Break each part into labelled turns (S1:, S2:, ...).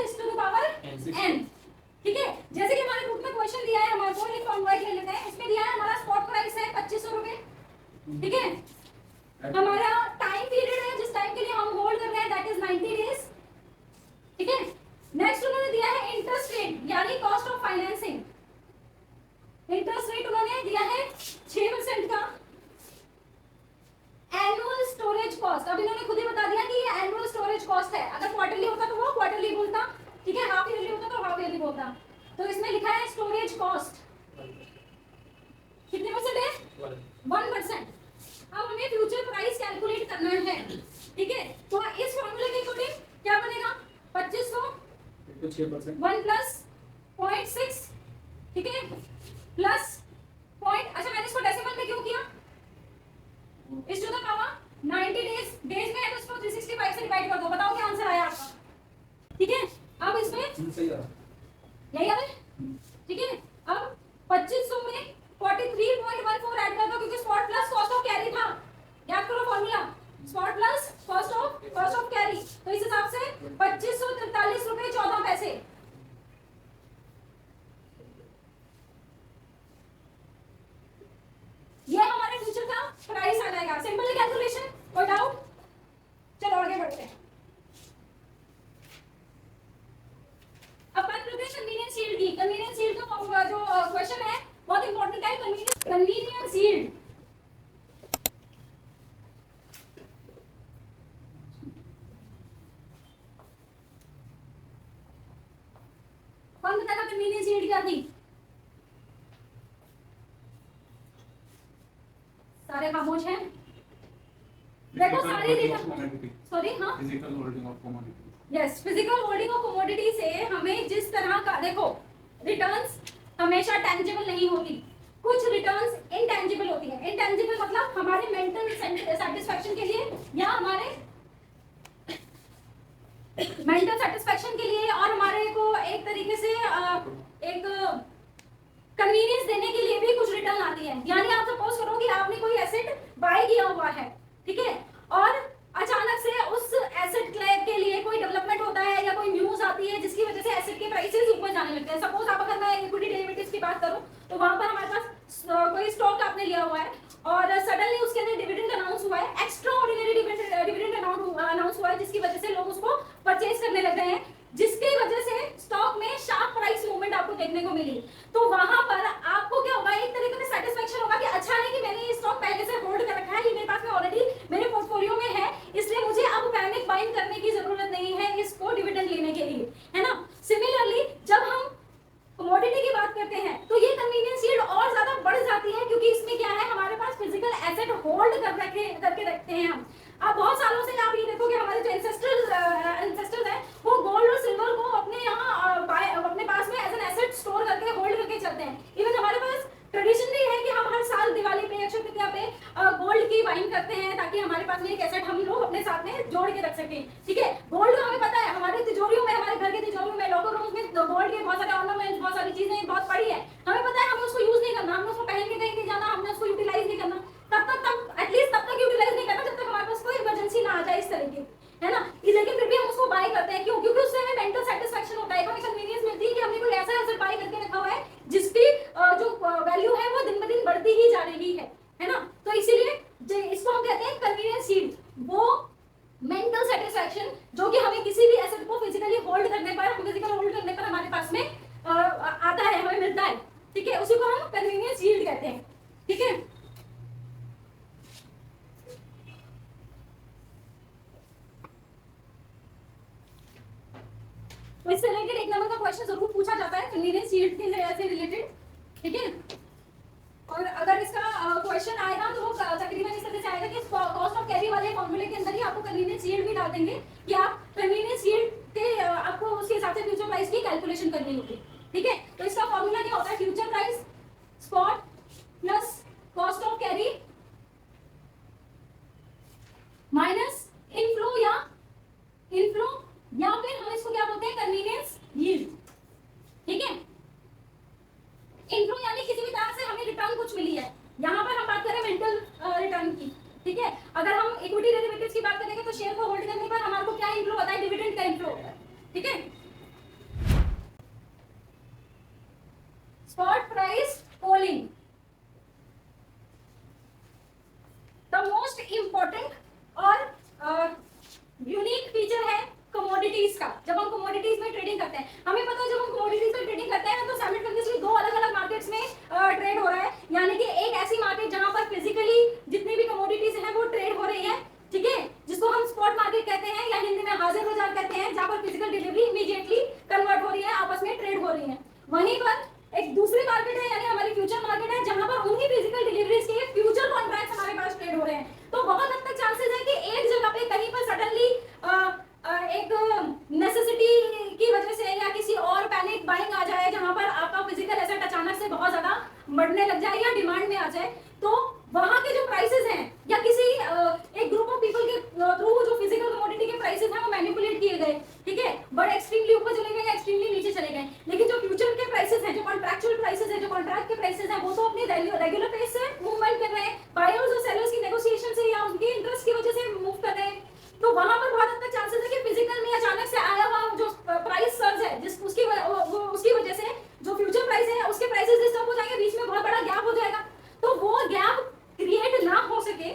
S1: Is to the power n। ठीक है, जैसे कि हमारे बुक में क्वेश्चन दिया है, हमारे को एक फॉर्मूला ले लेते हैं। इसमें दिया है हमारा स्पॉट प्राइस है 2500 रुपए। ठीक है, हमारा टाइम पीरियड है जिस टाइम के लिए हम होल्ड कर रहे हैं दैट इज 90 डेज। ठीक है, नेक्स्ट उन्होंने दिया है इंटरेस्ट रेट यानी cost of financing. Interest rate उन्होंने दिया है 6% का। एनुअल स्टोरेज कॉस्ट, अब इन्होंने खुद ही बता दिया कि ये एनुअल स्टोरेज कॉस्ट है। अगर क्वार्टरली होता तो वो क्वार्टरली बोलता, ठीक है, हाफ ईयरली होता तो हाफ ईयरली बोलता। तो इसमें लिखा है स्टोरेज कॉस्ट कितने परसेंट है? 1%। अब हमें फ्यूचर प्राइस कैलकुलेट करना है। ठीक है, तो इस फॉर्मूले के अकॉर्डिंग क्या बनेगा? 2500 1 प्लस 0.6, ठीक है, प्लस पॉइंट, अच्छा मैंने इसको डेसिमल में क्यों किया? इस टू द पावर 90 डेज में है तो इसको 365 से डिवाइड कर दो, बताओ क्या आंसर आया आपका। ठीक है, अब इसमें यही आ रहा है। ठीक है, अब 2500 में 43.14 ऐड कर दो क्योंकि spot plus cost of carry था। याद करो formula, spot plus cost of carry. तो इस हिसाब से 2543 रुपए 14 पैसे। ये हमारे फ्यूचर का प्राइस आ जाएगा। सिंपल कैलकुलेशन, कोई डाउट? चलो आगे बढ़ते हैं। अब बात करते हैं कन्वीनियंस यील्ड की। कन्वीनियंस यील्ड का जो क्वेश्चन है बहुत इंपॉर्टेंट है। कन्वीनियंस यील्ड कौन बताएगा कन्वीनियंस यील्ड क्या थी? सारे खामोश हैं। देखो सारे सॉरी, हाँ,
S2: physical holding of commodity.
S1: Yes, physical holding of commodity से हमें जिस तरह का, देखो रिटर्न्स हमेशा टेंजिबल नहीं होती, कुछ रिटर्न्स इनटेंजिबल होती है। इनटेंजिबल मतलब हमारे मेंटल सेटिस्फैक्शन के लिए या हमारे मेंटल सेटिस्फैक्शन के लिए और हमारे को एक तरीके से एक कन्वीनियंस देने के लिए भी कुछ रिटर्न आती है। यानी आप सपोज करो कि आपने कोई एसेट बाय किया हुआ है, ठीक है, और अचानक से उस एसेट के लिए कोई डेवलपमेंट होता है या कोई न्यूज आती है जिसकी वजह से एसेट के प्राइसेस ऊपर जाने लगते हैं। सपोज आप, अगर मैं इक्विटी डेरिवेटिव्स की बात करूं तो वहां पर हमारे पास कोई स्टॉक आपने लिया हुआ है और सडनली उसके अंदर डिविडेंड अनाउंस हुआ है, एक्स्ट्रा ऑर्डिनरी डिविडेंड अनाउंस हुआ है जिसकी वजह से लोग उसको परचेज करने लग गए हैं, जिसकी वजह से स्टॉक में शार्प प्राइस मूवमेंट आपको देखने को मिली। तो वहां पर आपको क्या होगा? एक तरीके से सेटिस्फैक्शन होगा कि अच्छा है कि मैंने ये स्टॉक पहले से होल्ड कर रखा है, ये मेरे पास में ऑलरेडी मेरे पोर्टफोलियो में है, इसलिए मुझे अब पैनिक बाइंग करने की जरूरत नहीं है इसको डिविडेंड लेने के लिए, है ना। सिमिलरली जब हम कमोडिटी की बात करते हैं तो ये कन्वीनियंस यील्ड और ज्यादा बढ़ जाती है क्योंकि इसमें क्या है, हमारे पास फिजिकल एसेट होल्ड करके रखते हैं हम। अब बहुत सालों से आप ये देखोगे हमारे जो एंसेस्टर्स हैं वो गोल्ड और सिल्वर को अपने यहाँ अपने पास में एज एन एसेट स्टोर करके होल्ड करके चलते हैं। इवन हमारे पास ट्रेडिशन भी है कि हम हर साल दिवाली पे, अक्षय तृतीया पे गोल्ड की बाइंग करते हैं ताकि हमारे पास में एक एसेट हम लोग अपने साथ में जोड़ के रख सकें। ठीक है, गोल्ड का हमें पता है, हमारे तिजोरियों में, हमारे घर के तिजोरियों में, लॉकर रूम्स में गोल्ड के बहुत सारे ऑर्नामेंट्स, बहुत सारी चीजें बहुत पड़ी है, हमें पता है हमें उसको यूज नहीं करना, हमने उसको पहन के कहीं नहीं जाना, हमने उसको यूटिलाइज नहीं करना। तब एटलीस्ट तब तक यूटिलाइज नहीं करना जब तक हमारे पास कोई इमरजेंसी ना आ जाए इस तरीके, है ना। लेकिन फिर भी हम उसको बाय करते हैं, क्यों? क्योंकि उससे हमें मेंटल सेटिस्फैक्शन होता है, हमें कन्वीनियंस मिलती है कि हमने कोई ऐसा एसेट बाय करके रखा हुआ है जिसकी जो वैल्यू है वो दिन ब दिन बढ़ती ही जा रही है ना। तो इसीलिए इसको हम कहते हैं कन्वीनियंस यील्ड, वो मेंटल सेटिस्फैक्शन जो कि हमें किसी भी एसेट को फिजिकली होल्ड करने पर, फिजिकल होल्ड करने पर हमारे पास में आता है, हमें मिलता है। ठीक है, उसी को हम कन्वीनियंस यील्ड कहते हैं। ठीक है, तो इससे रिलेटेड एक नंबर का क्वेश्चन जरूर पूछा जाता है कन्वीनियंस यील्ड से रिलेटेड। ठीक है, और अगर इसका क्वेश्चन आएगा तो वो तकरीबन इस तरह से आएगा कि कॉस्ट ऑफ कैरी वाले फॉर्मूले के अंदर ही आपको कन्वीनियंस यील्ड भी डाल देंगे कि आप कन्वीनियंस यील्ड के आपको उसके हिसाब से फ्यूचर प्राइस की कैलकुलेशन करनी होगी। ठीक है, तो इसका फॉर्मूला क्या होता है? Future price spot plus cost of carry minus inflow या फिर हम इसको क्या बोलते हैं? Convenience yield. ठीक है, इनफ्लो यानी किसी भी तरह से हमें रिटर्न कुछ मिली है, यहाँ पर हम बात करें मेंटल रिटर्न की। ठीक है, अगर हम इक्विटी डेरिवेटिव्स की बात करेंगे तो शेयर को होल्ड करने पर हमारे को क्या इनफ्लो होता है? डिविडेंड का इनफ्लो होता है। ठीक है, कमोडिटीज का, जब हम कमोडिटीज में ट्रेडिंग करते हैं, हमें पता है जब हम कमोडिटीज में ट्रेडिंग करते हैं तो साइमल्टेनियसली दो अलग-अलग मार्केट्स में ट्रेड हो रहा है, यानी कि एक ऐसी मार्केट जहां पर फिजिकली जितनी भी कमोडिटीज हैं वो ट्रेड हो रही है, ठीक है, जिसको हम स्पॉट मार्केट कहते हैं या हिंदी में हाजिर बाजार कहते हैं, जहां पर फिजिकल डिलीवरी इमीडिएटली कन्वर्ट हो रही है, आपस में ट्रेड हो रही है। वहीं पर एक दूसरी मार्केट है यानी हमारी फ्यूचर मार्केट है, जहां पर उन्हीं फिजिकल डिलीवरीज के फ्यूचर कॉन्ट्रैक्ट्स हमारे पास ट्रेड हो रहे हैं। तो बहुत हद तक चांसेस है कि एक जगह पे कहीं पर सडनली एक नेसेसिटी की वजह से या किसी और पैनिक बाइंग आ जाए जहां पर आपका फिजिकल एसेट अचानक से बहुत ज्यादा बढ़ने लग जाए या डिमांड में आ जाए, तो वहां के जो प्राइसेस हैं या किसी एक ग्रुप ऑफ पीपल के थ्रू जो फिजिकल कमोडिटी के प्राइसेस हैं वो मैनिपुलेट किए गए, ठीक है, बड़े एक्सट्रीमली ऊपर चले गए या एक्सट्रीमली नीचे चले गए, लेकिन जो फ्यूचर के प्राइसेस हैं, जो कॉन्ट्रैक्चुअल प्राइसेस हैं, जो कॉन्ट्रैक्ट के प्राइसेस हैं, वो तो अपनी रेगुलर पेस से मूवमेंट कर रहे हैं, बायर्स और सेलर्स की नेगोशिएशन से या उनके इंटरेस्ट की वजह से मूव कर रहे हैं। तो वहां पर बहुत हद तक चांसेस है कि फिजिकल में अचानक से आया हुआ जो प्राइस सर्ज है जिस उसकी वजह से जो फ्यूचर प्राइस है उसके प्राइसेस डिस्टर्ब हो जाएंगे, बीच में बहुत बड़ा गैप हो जाएगा। तो वो गैप क्रिएट ना हो सके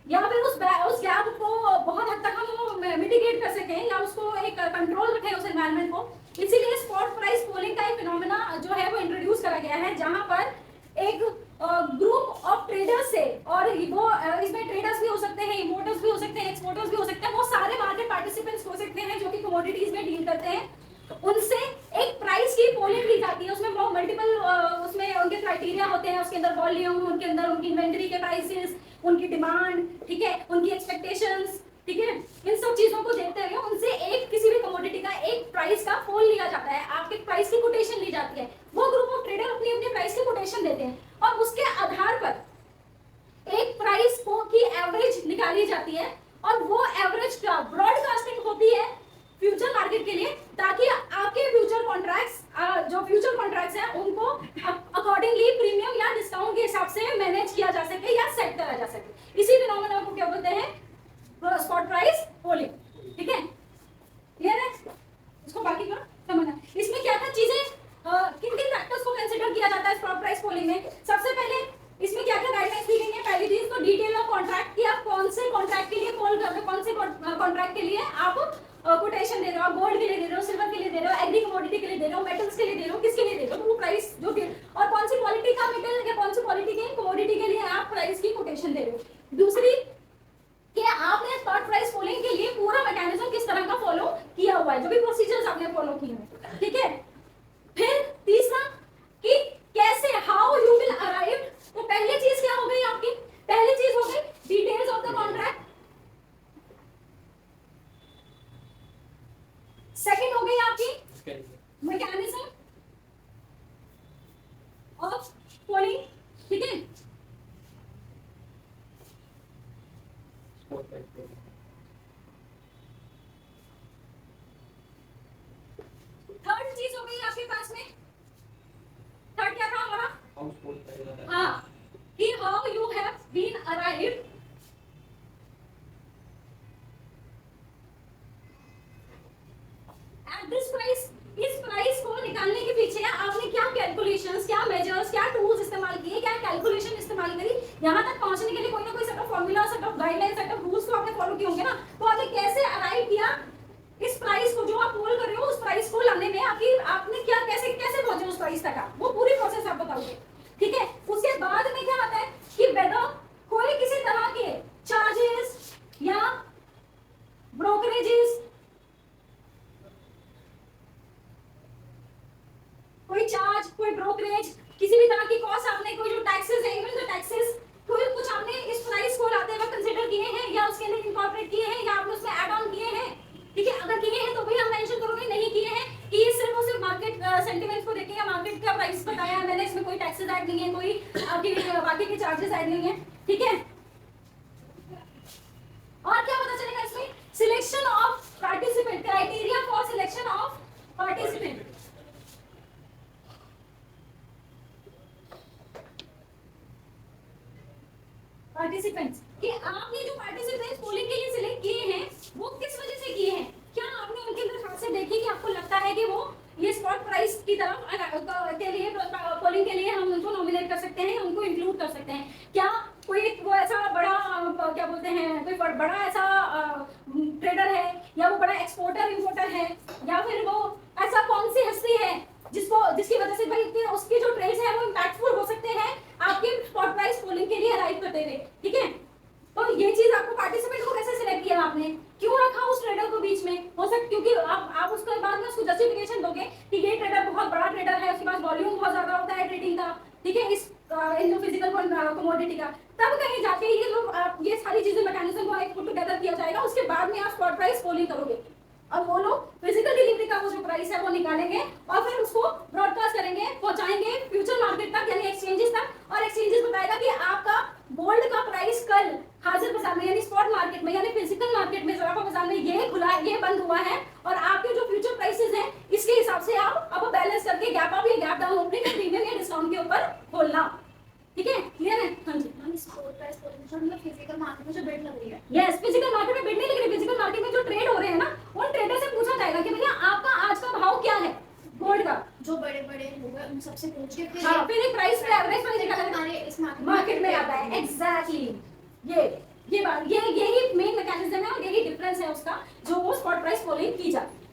S1: या फिर उस गैप को बहुत हद तक हम मिटिगेट कर सकें या उसको एक कंट्रोल रखें उस एनवायरनमेंट को, इसीलिए स्पॉट प्राइस पोलिंग का एक फिनोमेना जो है वो इंट्रोड्यूस करा गया है, जहां पर एक ग्रुप ऑफ ट्रेडर्स से, और वो इसमें ट्रेडर्स भी हो सकते हैं, इम्पोर्टर्स भी हो सकते हैं, एक्सपोर्टर्स भी हो सकते हैं, वो सारे मार्केट पार्टिसिपेंट्स हो सकते हैं जो कि कमोडिटीज में डील करते हैं, उनसे एक प्राइस की पोलिंग ली जाती है। उसमें मल्टीपल उसमें उनके क्राइटेरिया होते हैं, उसके अंदर वॉल्यूम, उनके अंदर उनकी इन्वेंटरी के प्राइसेस, उनकी डिमांड, ठीक है, उनकी एक्सपेक्टेशंस, ठीक है, इन सब चीजों को देखते हुए उनसे एक किसी भी कमोडिटी का एक प्राइस का पोल लिया जाता है, आपके प्राइस की कोटेशन ली जाती है, वो ग्रुप ऑफ ट्रेडर अपनी अपनी प्राइस की कोटेशन देते हैं और उसके आधार पर एक प्राइस को की एवरेज निकाली जाती है और वो एवरेज का ब्रॉडकास्टिंग होती है फ्यूचर मार्केट के लिए, ताकि आपके फ्यूचर कॉन्ट्रैक्ट्स जो फ्यूचर कॉन्ट्रैक्ट्स हैं उनको अकॉर्डिंगली प्रीमियम या डिस्काउंट के हिसाब से मैनेज किया जा सके या सेट करा जा सके। इसी फिनोमेना को क्या बोलते हैं? स्पॉट प्राइस पोलिंग, ठीक है, क्लियर है? इसको बाकी का समझना। इसमें क्या क्या चीजें किन किन फैक्टर्स को कंसीडर किया जाता है स्पॉट प्राइस पोलिंग में? सबसे पहले इसमें क्या क्या गाइडलाइंस दी गई है? पहली चीज तो डिटेल ऑफ कॉन्ट्रैक्ट, कि आप कौन से कॉन्ट्रैक्ट के लिए पोल कर रहे हो, कौन से कॉन्ट्रैक्ट के लिए आप कोटेशन दे रहे हो, गोल्ड के लिए दे रहे हो, सिल्वर के लिए दे रहे हो, एग्री कमोडिटी के लिए दे रहे हो, मेटल्स के लिए दे रहे हो, किसके लिए दे रहे हो, वो प्राइस जो और कौन सी क्वालिटी का मेटल या कौन सी क्वालिटी के कमोडिटी के लिए आप प्राइस की कोटेशन दे रहे हो। दूसरी कि आपने स्पॉट प्राइस पोलिंग के लिए पूरा मैकेनिज्म किस तरह का फॉलो किया हुआ है, जो भी प्रोसीजर्स आपने फॉलो किए हैं, ठीक है। फिर तीसरा कि कैसे, हाउ यू विल अराइव। तो पहली चीज क्या हो गई आपकी? पहली चीज हो गई details of the contract, second हो गई आपकी मैकेनिज्म ऑफ पोलिंग, ठीक है। थर्ड चीज हो गई आपके पास में, थर्ड क्या था हमारा? हाँ, कि how you have been arrived at this price. इस प्राइस को निकालने के पीछे आपने क्या कैलकुलेशंस, क्या मेजर्स, क्या टूल्स इस्तेमाल किए, क्या कैलकुलेशन इस्तेमाल करी, यहाँ तक पहुंचने के लिए कोई ना कोई set of formula, set of guideline, set of rules तो आपने फॉलो किए होंगे ना। तो आपने कैसे अराइव किया इस प्राइस को, जो आप पोल कर रहे हो उस प्राइस को लाने में आपने क्या कैसे कैसे पहुंचे उस प्राइस तक, वो पूरी प्रोसेस आप बताओगे, ठीक है। उसके बाद में क्या आता है कि वेदर कोई किसी तरह के चार्जेस या ब्रोकरेजेस, कोई चार्ज, कोई ब्रोकरेज, किसी भी तरह की कॉस्ट आपने, कोई जो टैक्सेस है, इवन द टैक्सेस, कोई कुछ आपने इस प्राइस को लाते वक्त कंसीडर किए हैं या उसके लिए इनकॉर्पोरेट किए हैं या आपने उसमें ऐड ऑन किए हैं, ठीक है। अगर किए हैं तो भी हम मेंशन करोगे, नहीं किए हैं कि ये सिर्फ और सिर्फ मार्केट सेंटीमेंट्स को देख के या मार्केट का प्राइस बताया है मैंने, इसमें कोई टैक्सेस ऐड नहीं है, कोई आपके बाकी के चार्जेस ऐड नहीं है, ठीक है। और क्या पता चलेगा इसमें? Selection of participant, criteria for selection of participant, participants, कि आपने जो पार्टिसिपेंट्स पोलिंग के लिए सिलेक्ट किए हैं वो किस वजह से किए हैं। क्या आपने उनके अंदर खासियत देखी कि आपको लगता है कि वो ये स्पॉट प्राइस की तरफ के लिए पोलिंग के लिए हम उनको नॉमिनेट कर सकते हैं, उनको इंक्लूड कर सकते हैं। क्या कोई वो ऐसा बड़ा क्या बोलते हैं, कोई बड़ा ऐसा ट्रेडर है या वो बड़ा एक्सपोर्टर इंपोर्टर है, या फिर वो ऐसा कौन सी हस्ती है जिसकी वजह से भाई उसकी जो ट्रेड्स है वो इंपैक्टफुल हो सकते हैं आपके स्पॉट प्राइस पोलिंग के लिए अराइव करते हुए, ठीक है। तो ये चीज आपको पार्टिसिपेंट को कैसे सिलेक्ट किया आपने, क्यों रखा उस ट्रेडर को बीच में, हो सकता क्योंकि आप उसके बाद में उसको जस्टिफिकेशन दोगे कि ये ट्रेडर बहुत बड़ा ट्रेडर है, उसके पास वॉल्यूम बहुत ज्यादा होता है ट्रेडिंग का, ठीक है, इस इन फिजिकल कमोडिटी का, तब कहीं जाके ये लोग ये सारी चीजें मैकेनिज्म को एक पुट टुगेदर किया जाएगा, उसके बाद में आप स्पॉट प्राइस पोलिंग करोगे और वो लोग फिजिकल डिलीवरी का वो जो प्राइस है वो निकालेंगे और फिर उसको ब्रॉडकास्ट करेंगे, पहुंचाएंगे फ्यूचर मार्केट तक यानी एक्सचेंजेस तक, और एक्सचेंजेस बताएगा कि आपका गोल्ड का प्राइस कल हाजिर बाजार में यानी स्पॉट मार्केट में यानी फिजिकल मार्केट में सराफा बाजार में ये खुला है, ये बंद हुआ है, और आपके जो फ्यूचर प्राइसेस हैं इसके हिसाब से आप अब बैलेंस करके गैप अप या गैप डाउन ओपनिंग प्रीमियम या डिस्काउंट के ऊपर खोलना, ठीक है, क्लियर है? हाँ जी।
S3: स्पॉट प्राइस पोजीशन मतलब फिजिकल मार्केट में जो बिड लग रही है,
S1: यस, फिजिकल मार्केट में बिड नहीं लग रही, फिजिकल मार्केट में जो ट्रेड हो रहे हैं ना उन ट्रेडर से पूछा जाएगा कि भैया आपका आज का भाव क्या है गोल्ड का,
S3: जो बड़े बड़े होंगे उन सबसे पूछ के फिर
S1: हाँ, फिर एक प्राइस पे एवरेज प्राइस निकालना
S3: हमारे इस
S1: मार्केट में आता है, एग्जैक्टली। ये बात यही मेन मैकेनिज्म है और यही डिफरेंस है उसका जो वो स्पॉट प्राइस फॉलोइंग की जाती है।